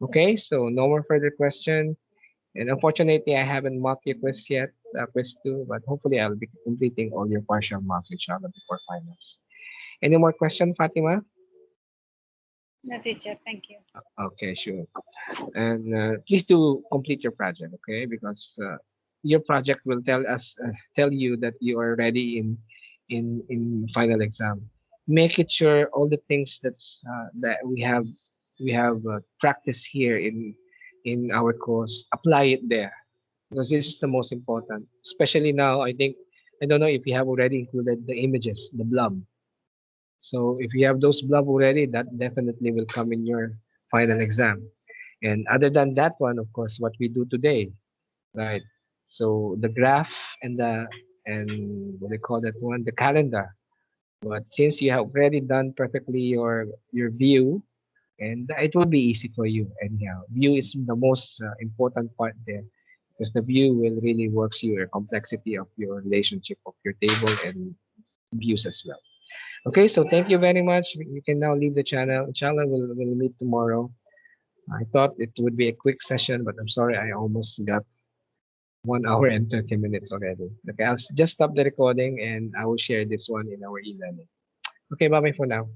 Okay, so no more further question. And unfortunately, I haven't mocked your quiz yet, quiz two, but hopefully I'll be completing all your partial marks inshallah before finals. Any more question, Fatima? No, teacher, thank you. Okay, sure. And please do complete your project, okay? Because your project will tell you that you are ready in final exam. Make it sure all the things that we have practiced here in our course, apply it there because this is the most important. Especially now, I think I don't know if you have already included the images, the blob. So if you have those blob already, that definitely will come in your final exam. And other than that one, of course, what we do today, right? So the graph and what they call that one, the calendar. But since you have already done perfectly your view, and it will be easy for you anyhow. View is the most important part there because the view will really works your complexity of your relationship of your table and views as well. Okay, so thank you very much. You can now leave the channel. Inshallah, we'll meet tomorrow. I thought it would be a quick session, but I'm sorry, I almost got 1 hour and 30 minutes already. Okay, just stop the recording and I will share this one in our e-learning. Okay, bye bye for now.